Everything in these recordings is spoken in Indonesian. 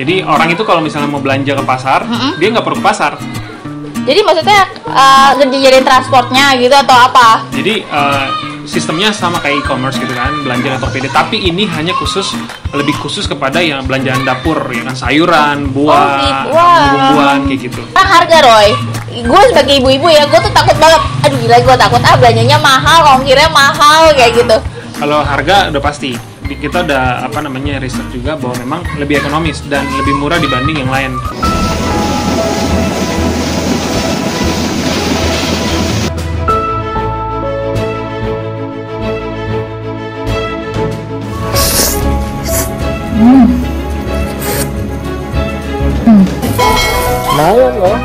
Jadi orang itu kalau misalnya mau belanja ke pasar, dia nggak perlu ke pasar. Jadi maksudnya jadiin transportnya gitu atau apa? Jadi sistemnya sama kayak e-commerce gitu kan, belanja ke Tokopedia. Tapi ini hanya lebih khusus kepada yang belanjaan dapur, ya kan, sayuran, buah, bumbuan kayak gitu. Harga Roy, gue sebagai ibu-ibu ya, gue tuh takut banget. Aduh gila, gue takut belanjanya mahal, ongkirnya mahal kayak gitu. Kalau harga udah pasti. Kita udah riset juga bahwa memang lebih ekonomis dan lebih murah dibanding yang lain. Lumayan loh.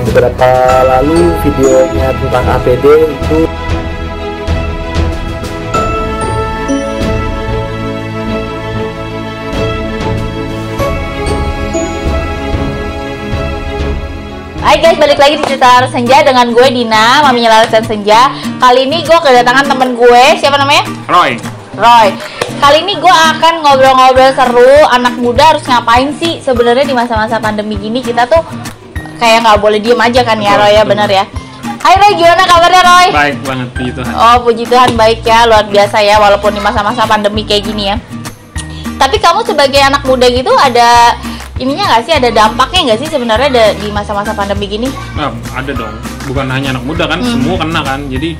Beberapa lalu videonya tentang APD itu Hai guys, balik lagi di cerita Laras Senja dengan gue Dina, maminya Laras dan Senja. Kali ini gue kedatangan temen gue, siapa namanya? Roy. Kali ini gue akan ngobrol-ngobrol seru. Anak muda harus ngapain sih sebenarnya di masa-masa pandemi gini? Kita tuh kayak nggak boleh diem aja kan ya, Roy ya, bener ya. Hai Roy, gimana kabarnya Roy? Baik banget, puji Tuhan. Oh puji Tuhan, baik ya, luar biasa ya, walaupun di masa-masa pandemi kayak gini ya. Tapi kamu sebagai anak muda gitu ada ininya nggak sih, ada dampaknya nggak sih sebenarnya di masa-masa pandemi gini? Nah, ada dong. Bukan hanya anak muda kan, semua kena kan. Jadi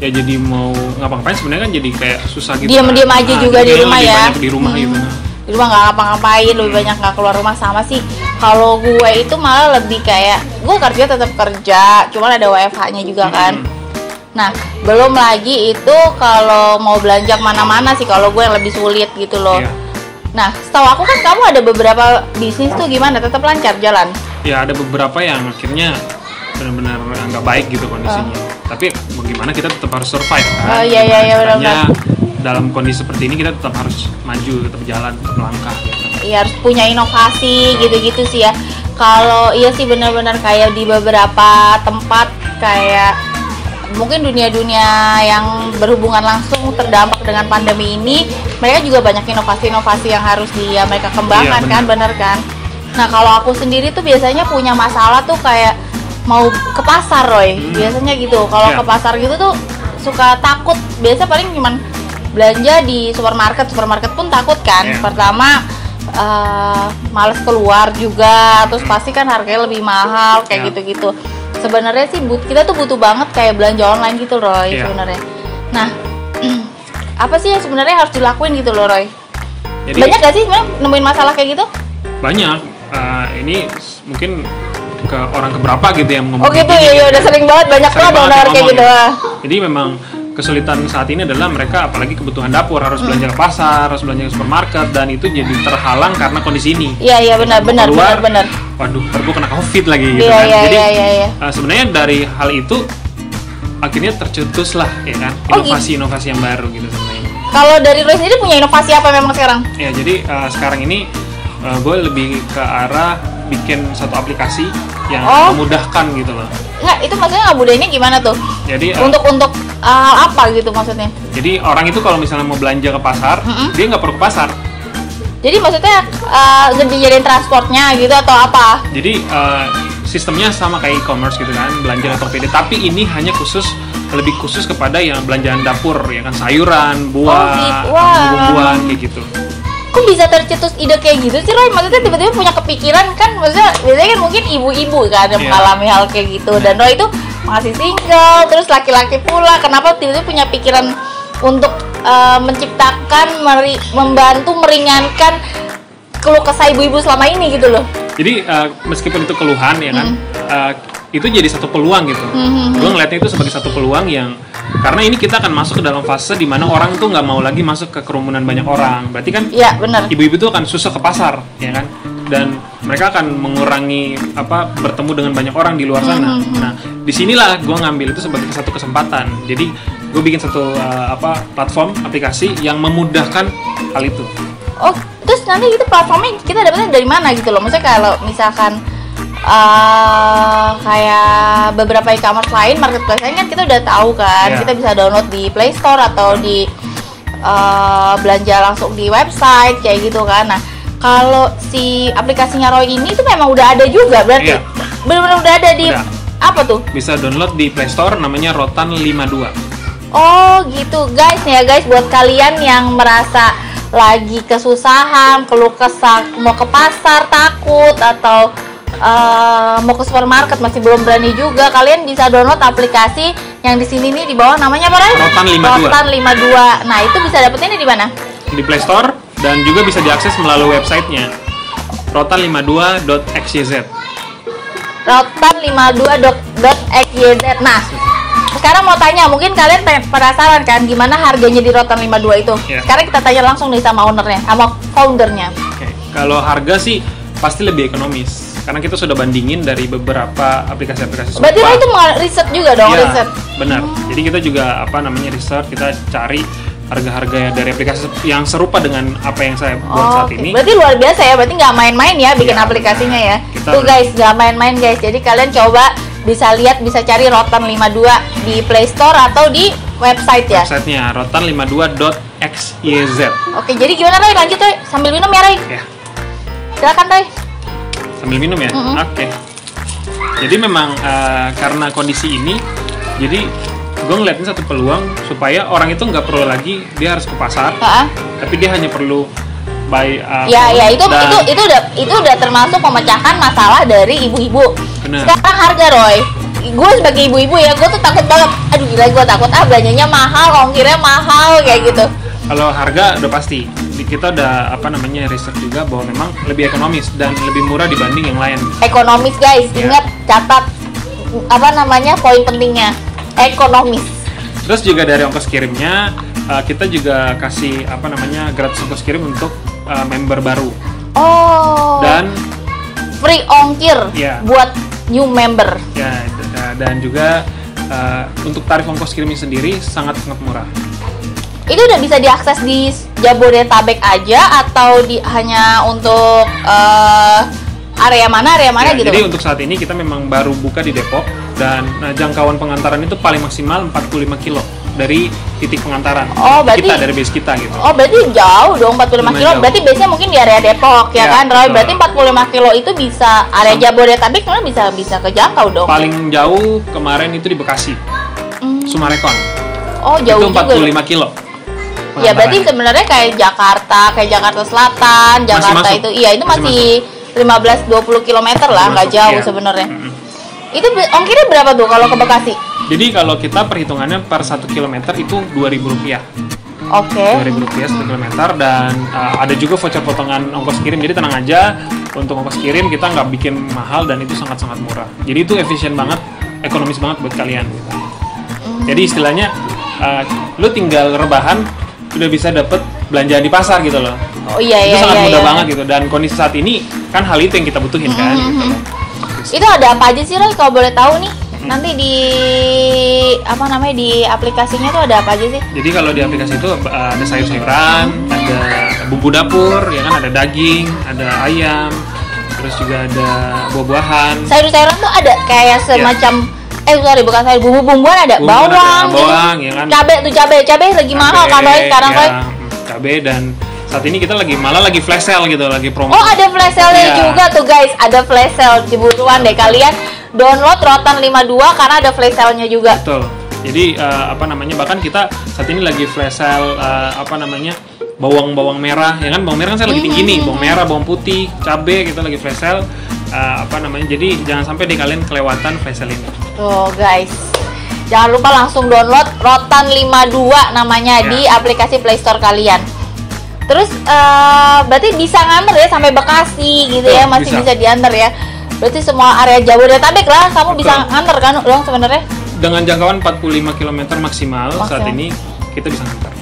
ya jadi mau ngapa-ngapain sebenarnya kan jadi kayak susah gitu. Diam-diam aja juga di rumah ya. Banyak di rumah gitu. Di rumah nggak ngapa-ngapain, lebih banyak nggak keluar rumah. Sama sih. Kalau gue itu malah lebih kayak gue kerja tetap kerja, cuman ada WFH-nya juga kan. Nah, belum lagi itu kalau mau belanja kemana-mana sih kalau gue yang lebih sulit gitu loh. Iya. Nah, setahu aku kan kamu ada beberapa bisnis tuh gimana? Tetap lancar jalan? Ya ada beberapa yang akhirnya benar-benar nggak baik gitu kondisinya. Tapi bagaimana kita tetap harus survive kan? Oh iya benar-benar. Dalam kondisi seperti ini kita tetap harus maju, tetap jalan, tetap melangkah. Gitu. Iya, harus punya inovasi gitu-gitu sih ya. Kalau iya sih benar-benar kayak di beberapa tempat kayak mungkin dunia-dunia yang berhubungan langsung terdampak dengan pandemi ini, mereka juga banyak inovasi-inovasi yang harus mereka kembangkan, iya, kan, bener kan? Nah kalau aku sendiri tuh biasanya punya masalah tuh kayak mau ke pasar Roy, biasanya gitu. Kalau ke pasar gitu tuh suka takut, biasa paling cuman belanja di supermarket pun takut kan. Pertama males keluar juga, terus pasti kan harganya lebih mahal kayak gitu-gitu. Sebenarnya sih kita tuh butuh banget kayak belanja online gitu Roy sebenarnya. Nah, apa sih yang sebenarnya harus dilakuin gitu loh Roy? Jadi, banyak gak sih sebenarnya nemuin masalah kayak gitu? Banyak. Ini mungkin ke orang keberapa gitu yang ngomong. Oh gitu ya, udah sering banget banyak banget kayak gitu. Jadi memang kesulitan saat ini adalah mereka apalagi kebutuhan dapur harus belanja ke pasar, harus belanja ke supermarket, dan itu jadi terhalang karena kondisi ini. Iya benar. Waduh, gue kena COVID lagi gitu kan. Jadi sebenarnya dari hal itu akhirnya tercetus lah ya kan inovasi-inovasi yang baru gitu sebenarnya. Kalau dari Roy sendiri punya inovasi apa memang sekarang? Ya jadi sekarang ini gue lebih ke arah bikin satu aplikasi yang memudahkan gitu loh. Enggak, itu maksudnya nggak mudahnya gimana tuh? Jadi untuk apa gitu maksudnya? Jadi orang itu kalau misalnya mau belanja ke pasar, dia nggak perlu ke pasar. Jadi maksudnya jadiin transportnya gitu atau apa? Jadi sistemnya sama kayak e-commerce gitu kan, belanja ke Tokopedia. Tapi ini hanya lebih khusus kepada yang belanjaan dapur, ya kan, sayuran, buah, bumbuan kayak gitu. Kok bisa tercetus ide kayak gitu sih Roy? Maksudnya tiba-tiba punya kepikiran kan? Maksudnya biasanya kan mungkin ibu-ibu kan yang mengalami hal kayak gitu. Dan Roy itu masih single, terus laki-laki pula. Kenapa tiba-tiba punya pikiran untuk menciptakan, membantu meringankan keluh kesah ibu-ibu selama ini gitu loh? Jadi meskipun itu keluhan ya kan, itu jadi satu peluang gitu. Gue ngeliatnya itu sebagai satu peluang yang karena ini kita akan masuk ke dalam fase di mana orang tuh nggak mau lagi masuk ke kerumunan banyak orang. Berarti kan ibu-ibu tuh akan susah ke pasar, ya kan? Dan mereka akan mengurangi bertemu dengan banyak orang di luar sana. Nah, disinilah gue ngambil itu sebagai satu kesempatan. Jadi gue bikin satu platform aplikasi yang memudahkan hal itu. Oh, terus nanti itu platformnya kita dapetnya dari mana gitu loh? Maksudnya kalau misalkan kayak beberapa e-commerce lain, marketplace lain kan kita udah tahu kan, kita bisa download di Play Store atau di belanja langsung di website kayak gitu kan. Nah, kalau si aplikasinya Roy ini tuh memang udah ada juga berarti. Iya. Benar-benar udah ada di Udah. apa tuh? Bisa download di Play Store, namanya Rotan 52. Oh gitu guys, ya guys, buat kalian yang merasa lagi kesusahan, keluh kesah, mau ke pasar takut atau mau ke supermarket masih belum berani juga, kalian bisa download aplikasi yang di sini nih di bawah namanya apa? Rotan 52. Rotan 52. Nah, itu bisa dapetinnya di mana? Di Play Store dan juga bisa diakses melalui websitenya rotan52.xyz. rotan52.xyz. Nah, sekarang mau tanya, mungkin kalian penasaran kan gimana harganya di Rotan 52 itu? Yeah. Sekarang kita tanya langsung nih sama ownernya, sama foundernya. Oke, kalau harga sih pasti lebih ekonomis karena kita sudah bandingin dari beberapa aplikasi-aplikasi serupa. Berarti lo itu mau riset juga dong, Iya, riset. benar. Jadi kita juga research, kita cari harga-harga dari aplikasi yang serupa dengan apa yang saya buat saat Oke. ini. Berarti luar biasa ya, berarti nggak main-main ya bikin Iya, aplikasinya ya. Kita Tuh guys, nggak main-main guys. Jadi kalian coba bisa lihat, bisa cari Rotan 52 di Play Store atau di website ya. Websitenya rotan52.xyz. Oke, jadi gimana Roy? Lanjut Roy, sambil minum ya Roy. Ya, Silakan Roy. sambil minum ya. Oke. Jadi memang karena kondisi ini, jadi gue ngeliatin satu peluang supaya orang itu nggak perlu lagi dia harus ke pasar, tapi dia hanya perlu buy. Ya, itu dan- itu udah termasuk memecahkan masalah dari ibu-ibu. Benar. Sekarang harga Roy, gue sebagai ibu-ibu ya, gue tuh takut banget. Aduh gila, gue takut belanjanya mahal, ongkirnya mahal kayak gitu. Kalau harga udah pasti, kita udah research juga bahwa memang lebih ekonomis dan lebih murah dibanding yang lain. Ekonomis guys, Ya. ingat catat poin pentingnya, ekonomis. Terus juga dari ongkos kirimnya, kita juga kasih gratis ongkos kirim untuk member baru. Oh. Dan free ongkir Ya. buat new member. ya dan juga untuk tarif ongkos kirimnya sendiri sangat murah. Itu udah bisa diakses di Jabodetabek aja atau hanya untuk area mana Ya, gitu? jadi untuk saat ini kita memang baru buka di Depok dan jangkauan pengantaran itu paling maksimal 45 kilo dari titik pengantaran. Oh, berarti- dari base kita gitu. Oh, berarti jauh dong 45 Lumayan kilo. jauh. Berarti biasanya mungkin di area Depok ya Ya, kan, Roy? betul. Berarti 45 kilo itu bisa area Jabodetabek kan bisa kejangkau dong. Paling jauh kemarin itu di Bekasi, Sumarekon. Oh, jauh Itu juga. 45 kilo. Ya berarti pengantarannya. sebenarnya kayak Jakarta Selatan, Jakarta masuk. itu iya itu masih 15-20 km lah, nggak Masuk, jauh iya. sebenarnya. Mm-mm. Itu ongkirnya berapa tuh kalau ke Bekasi? Jadi kalau kita perhitungannya per 1 km itu Rp2.000. Oke. Rp2.000 1 km dan ada juga voucher potongan ongkos kirim. Jadi tenang aja, untuk ongkos kirim kita nggak bikin mahal dan itu sangat-sangat murah. Jadi itu efisien banget, ekonomis banget buat kalian. Jadi istilahnya lu tinggal rebahan udah bisa dapet belanja di pasar gitu loh. Oh iya Itu iya sangat iya. mudah iya. banget gitu, dan kondisi saat ini kan hal itu yang kita butuhin kan gitu loh. Itu ada apa aja sih Roy kalau boleh tahu nih? Nanti di di aplikasinya tuh ada apa aja sih? Jadi kalau di aplikasi itu ada sayur-sayuran, ada bumbu dapur, ya kan, ada daging, ada ayam, terus juga ada buah-buahan. Sayur-sayuran tuh ada kayak semacam bukan sayur, bumbu-bumbuan ada, Bumbu bawang, ada, bawang, ya kan. cabai lagi mahal kan Roy sekarang Roy. Cabai, dan saat ini kita malah lagi flash sale gitu, lagi promo. Oh ada flash sale-nya Iya. juga tuh guys, ada flash sale, buruan deh kalian download Rotan 52 karena ada flash sale-nya juga. Betul. Jadi bahkan kita saat ini lagi flash sale bawang merah, ya kan, bawang merah kan saya lagi tinggi nih, bawang merah, bawang putih, cabai kita lagi flash sale. Jadi jangan sampai deh kalian kelewatan flash sale ini. Tuh guys, jangan lupa langsung download Rotan 52 namanya Ya. di aplikasi Play Store kalian. Terus berarti bisa nganter ya sampai Bekasi gitu ya, Betul, masih bisa. bisa diantar ya. Berarti semua area Jabodetabek lah kamu bisa Betul. nganter kan dong sebenarnya. Dengan jangkauan 45 km maksimal saat Oke. ini kita bisa ngantar.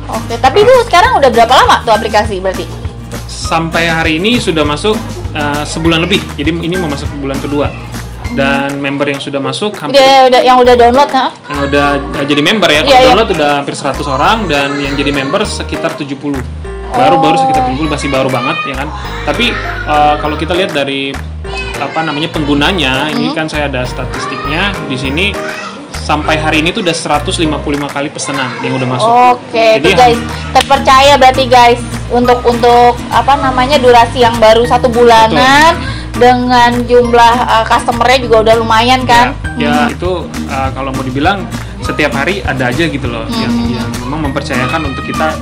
Oke, tapi itu sekarang udah berapa lama tuh aplikasi berarti? Sampai hari ini sudah masuk sebulan lebih. Jadi ini mau masuk bulan kedua. Dan member yang sudah masuk hampir Yang udah download nah. yang udah jadi member ya. Kalau Iya, iya. download udah hampir 100 orang dan yang jadi member sekitar 70. Baru sekitar 70, masih baru banget ya kan. Tapi kalau kita lihat dari penggunanya, ini kan saya ada statistiknya di sini sampai hari ini tuh udah 155 kali pesanan yang udah masuk. Oke, Jadi itu guys terpercaya berarti guys untuk apa namanya durasi yang baru 1 bulanan dengan jumlah customernya juga udah lumayan kan? Ya itu kalau mau dibilang setiap hari ada aja gitu loh yang memang mempercayakan untuk kita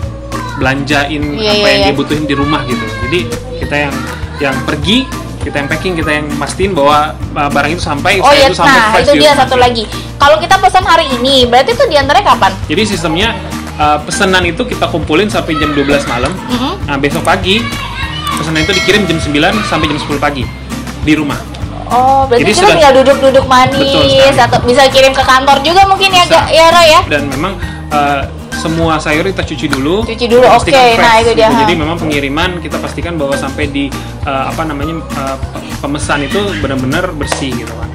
belanjain apa yang dia butuhin di rumah gitu. Jadi kita yang pergi, kita yang packing, kita yang pastiin bahwa barang itu sampai itu sampai fresh. Itu dia satu lagi. Kalau kita pesan hari ini, berarti itu diantaranya kapan? Jadi sistemnya pesanan itu kita kumpulin sampai jam 12 malam. Nah, besok pagi pesanan itu dikirim jam 9 sampai jam 10 pagi di rumah. Oh, berarti kita tinggal duduk-duduk manis atau bisa kirim ke kantor juga mungkin ya Roy ya? Dan memang semua sayur kita cuci dulu. Oke. Nah, itu dia. Jadi memang pengiriman kita pastikan bahwa sampai di pemesan itu benar-benar bersih gitu kan.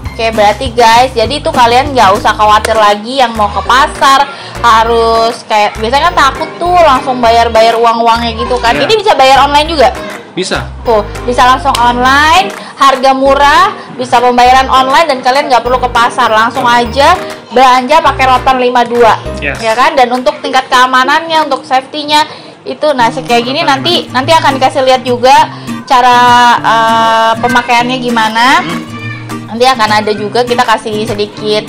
Oke, berarti guys, jadi itu kalian nggak usah khawatir lagi yang mau ke pasar harus kayak biasanya kan takut tuh langsung bayar uang-uangnya gitu kan. Ini bisa bayar online juga? Bisa. Tuh, bisa langsung online, harga murah, bisa pembayaran online dan kalian nggak perlu ke pasar, langsung aja belanja pakai Rotan 52. Ya kan? Dan untuk tingkat keamanannya, untuk safety-nya itu kayak gini nanti akan dikasih lihat juga cara pemakaiannya gimana. Nanti akan ada juga kita kasih sedikit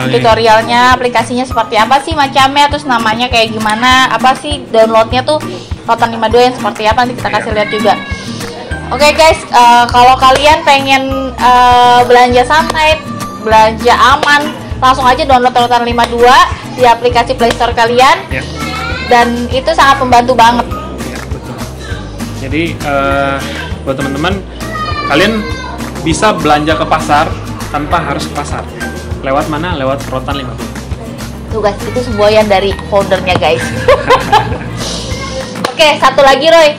tutorialnya, aplikasinya seperti apa sih macamnya, terus namanya kayak gimana, apa sih downloadnya tuh Rotan 52 yang seperti apa, nanti kita kasih lihat juga. Oke guys, kalau kalian pengen belanja santai, belanja aman, langsung aja download Rotan 52 di aplikasi Play Store kalian. Dan itu sangat membantu banget. Betul. Jadi buat teman-teman, kalian bisa belanja ke pasar tanpa harus ke pasar. Lewat mana? Lewat Rotan 52. Tuh guys, itu semboyan dari foundernya guys. Oke, satu lagi Roy.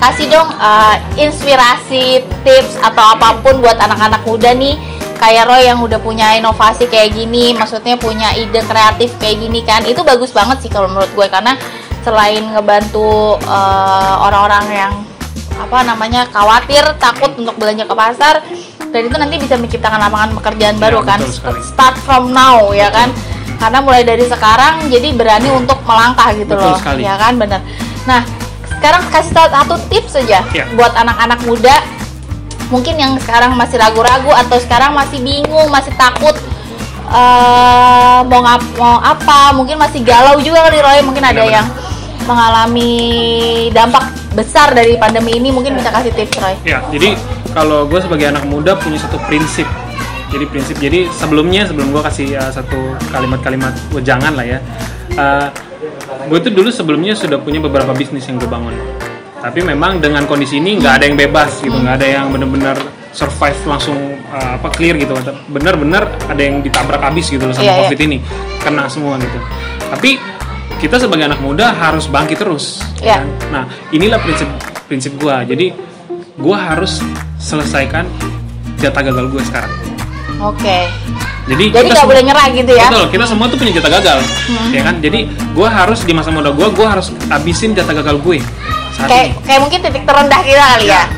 Kasih dong inspirasi, tips atau apapun buat anak-anak muda nih. Kayak Roy yang udah punya inovasi kayak gini, maksudnya punya ide kreatif kayak gini kan. Itu bagus banget sih kalau menurut gue, karena selain ngebantu orang-orang yang khawatir, takut untuk belanja ke pasar, dan itu nanti bisa menciptakan lapangan pekerjaan baru kan. Start from now ya kan, karena mulai dari sekarang jadi berani untuk melangkah gitu loh ya kan, bener. Nah sekarang kasih satu tips saja buat anak-anak muda mungkin yang sekarang masih ragu-ragu atau sekarang masih bingung, masih takut mau apa, mungkin masih galau juga kali Roy, mungkin ada yang mengalami dampak besar dari pandemi ini, mungkin bisa kasih tips Roy. Ya, jadi kalau gue sebagai anak muda punya satu prinsip. Jadi sebelum gue kasih satu kalimat-kalimat wejangan lah ya. Gue tuh dulu sebelumnya sudah punya beberapa bisnis yang gue bangun. Tapi memang dengan kondisi ini nggak ada yang bebas gitu, nggak ada yang benar-benar survive langsung clear gitu. Benar-benar ada yang ditabrak habis gitu loh sama COVID ini, kena semua gitu. Tapi kita sebagai anak muda harus bangkit terus. Kan? Nah, inilah prinsip gue. Jadi gue harus selesaikan jatah gagal gue sekarang. Oke. Jadi nggak boleh nyerah gitu ya? Betul. Kita semua tuh punya jatah gagal, ya kan? Jadi gue harus di masa muda gue harus habisin jatah gagal gue. Kayak mungkin titik terendah kita kali ya.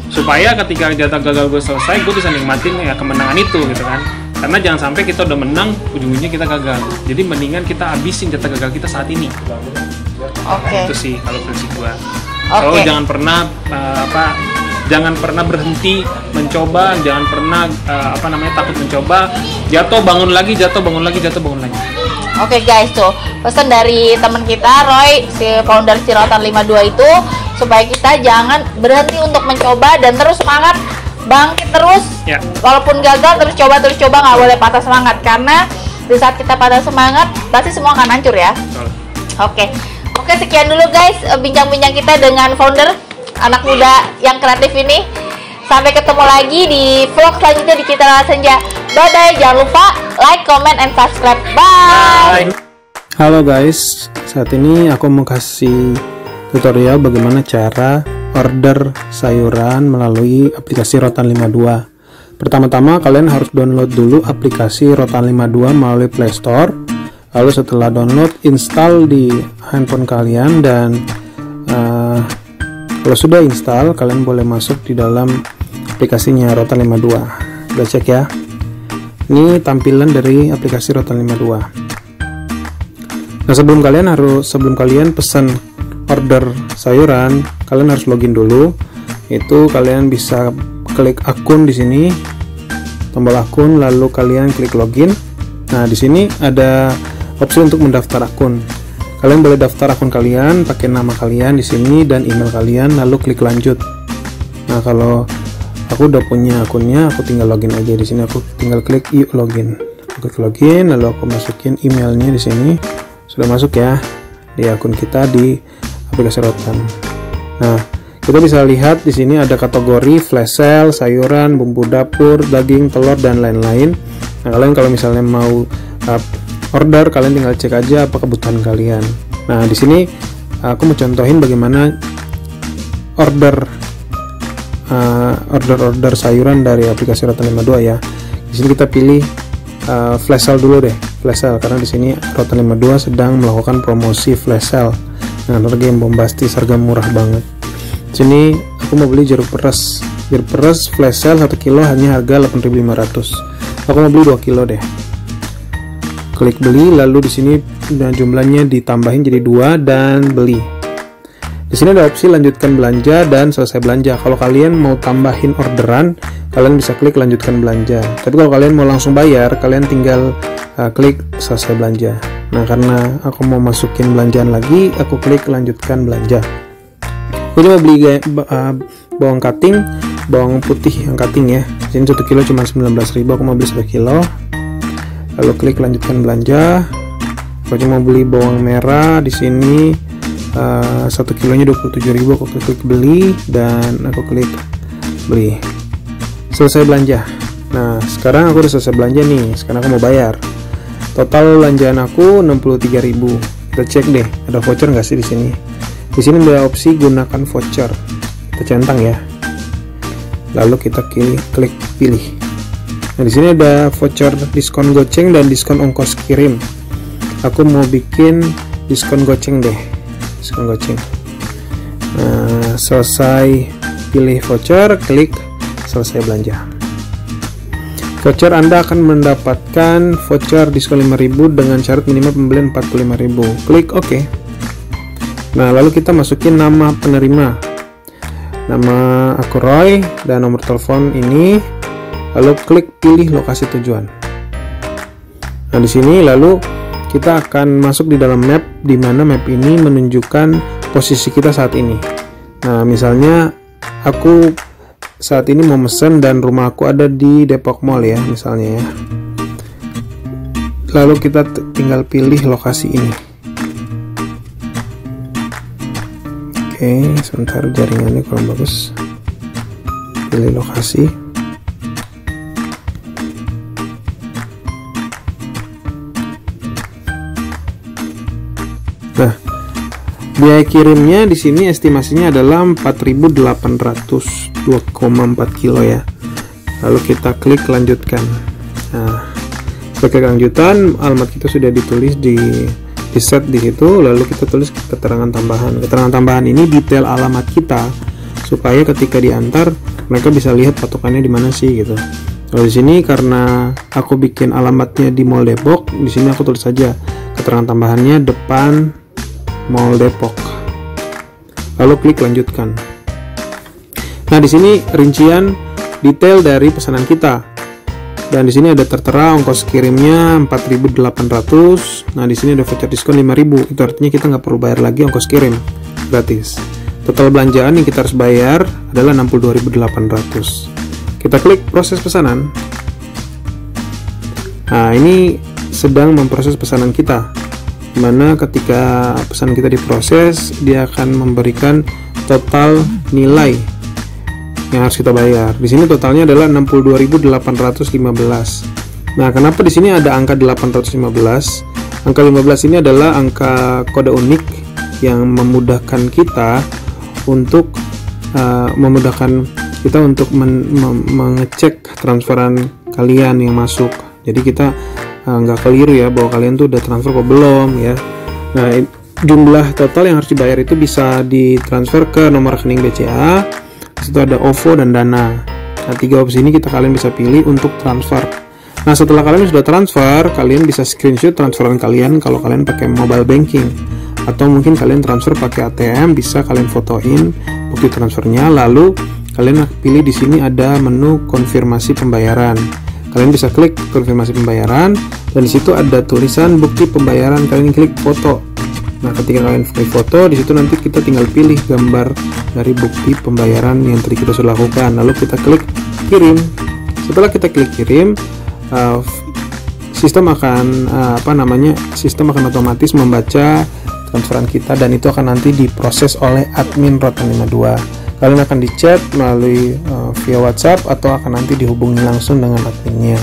Supaya ketika jatah gagal gue selesai, gue bisa nikmatin kemenangan itu gitu kan. Karena jangan sampai kita udah menang, ujung-ujungnya kita gagal. Jadi mendingan kita habisin jatah gagal kita saat ini. Itu sih kalau prinsip gua. So jangan pernah berhenti mencoba, jangan pernah takut mencoba. Jatuh bangun lagi. Oke guys, tuh pesan dari teman kita Roy, si founder si Rotan 52 itu, supaya kita jangan berhenti untuk mencoba dan terus semangat, bangkit terus. Walaupun gagal terus coba, nggak boleh patah semangat, karena di saat kita patah semangat pasti semua akan hancur ya. Oke, sekian dulu guys bincang-bincang kita dengan founder anak muda yang kreatif ini. Sampai ketemu lagi di vlog selanjutnya di Citra Senja. Bye-bye, jangan lupa like, comment, and subscribe. Bye. Halo guys, saat ini aku mau kasih tutorial bagaimana cara order sayuran melalui aplikasi Rotan 52. Pertama-tama kalian harus download dulu aplikasi Rotan 52 melalui Play Store. Lalu setelah download, install di handphone kalian, dan kalau sudah install, kalian boleh masuk di dalam aplikasinya Rotan 52. Kita cek ya. Ini tampilan dari aplikasi Rotan 52. Nah, sebelum kalian pesan order sayuran, kalian harus login dulu. Itu kalian bisa klik akun di sini, tombol akun, lalu kalian klik login. Nah, di sini ada opsi untuk mendaftar akun. Kalian boleh daftar akun kalian pakai nama kalian di sini dan email kalian, lalu klik lanjut. Nah, kalau aku udah punya akunnya, aku tinggal login aja di sini. Aku tinggal klik yuk login. Aku klik login, lalu aku masukin emailnya di sini. Sudah masuk ya di akun kita di aplikasi Rotan. Nah, kita bisa lihat di sini ada kategori flash sale, sayuran, bumbu dapur, daging, telur, dan lain-lain. Nah, kalian kalau misalnya mau order, kalian tinggal cek aja apa kebutuhan kalian. Nah, di sini aku mau contohin bagaimana order sayuran dari aplikasi Rotan 52 ya. Di sini kita pilih flash sale dulu deh, flash sale, karena di sini Rotan 52 sedang melakukan promosi flash sale dengan harga yang bombastis, harga murah banget. Di sini aku mau beli jeruk peres flash sale 1 kilo hanya harga 8.500. Aku mau beli 2 kilo deh. Klik beli, lalu di sini jumlahnya ditambahin jadi 2 dan beli. Di sini ada opsi lanjutkan belanja dan selesai belanja. Kalau kalian mau tambahin orderan, kalian bisa klik lanjutkan belanja. Tapi kalau kalian mau langsung bayar, kalian tinggal klik selesai belanja. Nah, karena aku mau masukin belanjaan lagi, aku klik lanjutkan belanja. Aku cuma beli bawang cutting, bawang putih yang cutting ya. Di sini 1 kilo cuma 19.000, aku mau beli 1 kilo. Lalu klik lanjutkan belanja. Aku cuma beli bawang merah di sini 1 kilonya 27.000, aku klik beli dan aku klik beli. Selesai belanja. Nah, sekarang aku udah selesai belanja nih. Sekarang aku mau bayar. Total belanjaan aku 63.000. Kita cek deh, ada voucher nggak sih di sini? Di sini ada opsi gunakan voucher. Kita centang ya. Lalu kita klik pilih. Nah, di sini ada voucher diskon goceng dan diskon ongkos kirim. Aku mau bikin diskon goceng deh. Diskon goceng. Nah, selesai pilih voucher, klik selesai belanja. Voucher Anda akan mendapatkan voucher diskon 5.000 dengan syarat minimal pembelian 45.000. Klik OK. Nah, lalu kita masukin nama penerima. Nama aku Roy dan nomor telepon ini. Lalu klik pilih lokasi tujuan. Nah, di sini lalu kita akan masuk di dalam map, di mana map ini menunjukkan posisi kita saat ini. Nah, misalnya aku saat ini mau mesen dan rumah aku ada di Depok Mall ya, misalnya ya. Lalu kita tinggal pilih lokasi ini. Oke, sebentar jaringannya kurang bagus. Pilih lokasi. Nah, biaya kirimnya di sini estimasinya adalah 4.800, 2,4 kilo ya. Lalu kita klik lanjutkan. Nah, klik lanjutan, alamat kita sudah ditulis di set di situ. Lalu kita tulis keterangan tambahan. Keterangan tambahan ini detail alamat kita supaya ketika diantar mereka bisa lihat patokannya di mana sih gitu. Lalu di sini karena aku bikin alamatnya di Mall Depok, di sini aku tulis saja keterangan tambahannya depan Mall Depok. Lalu klik lanjutkan. Nah, di sini rincian detail dari pesanan kita. Dan di sini ada tertera ongkos kirimnya 4.800. Nah, di sini ada voucher diskon 5.000. Itu artinya kita nggak perlu bayar lagi ongkos kirim, gratis. Total belanjaan yang kita harus bayar adalah 62.800. Kita klik proses pesanan. Nah, ini sedang memproses pesanan kita. Dimana ketika pesanan kita diproses, dia akan memberikan total nilai yang harus kita bayar. Di sini totalnya adalah 62.815. Nah, kenapa di sini ada angka 815? Angka 15 ini adalah angka kode unik yang memudahkan kita untuk mengecek transferan kalian yang masuk. Jadi kita nggak keliru ya bahwa kalian tuh udah transfer kok belum ya. Nah, jumlah total yang harus dibayar itu bisa ditransfer ke nomor rekening BCA. Itu ada OVO dan Dana. Nah, 3 opsi ini kalian bisa pilih untuk transfer. Nah, setelah kalian sudah transfer, kalian bisa screenshot transferan kalian kalau kalian pakai mobile banking, atau mungkin kalian transfer pakai ATM, bisa kalian fotoin bukti transfernya, lalu kalian pilih di sini ada menu konfirmasi pembayaran. Kalian bisa klik konfirmasi pembayaran dan di situ ada tulisan bukti pembayaran, kalian klik foto. Nah, ketika kalian klik foto, di situ nanti kita tinggal pilih gambar dari bukti pembayaran yang tadi kita sudah lakukan, lalu kita klik kirim. Setelah kita klik kirim, sistem akan sistem akan otomatis membaca transferan kita dan itu akan nanti diproses oleh admin Rotan 52. Kalian akan di-chat melalui via WhatsApp atau akan nanti dihubungi langsung dengan adminnya.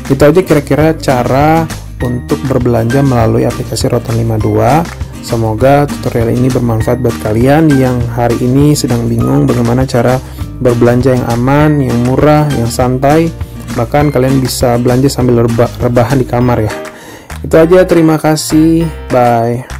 Itu aja kira-kira cara untuk berbelanja melalui aplikasi Rotan 52. Semoga tutorial ini bermanfaat buat kalian yang hari ini sedang bingung bagaimana cara berbelanja yang aman, yang murah, yang santai. Bahkan kalian bisa belanja sambil rebahan di kamar ya. Itu aja, terima kasih, bye.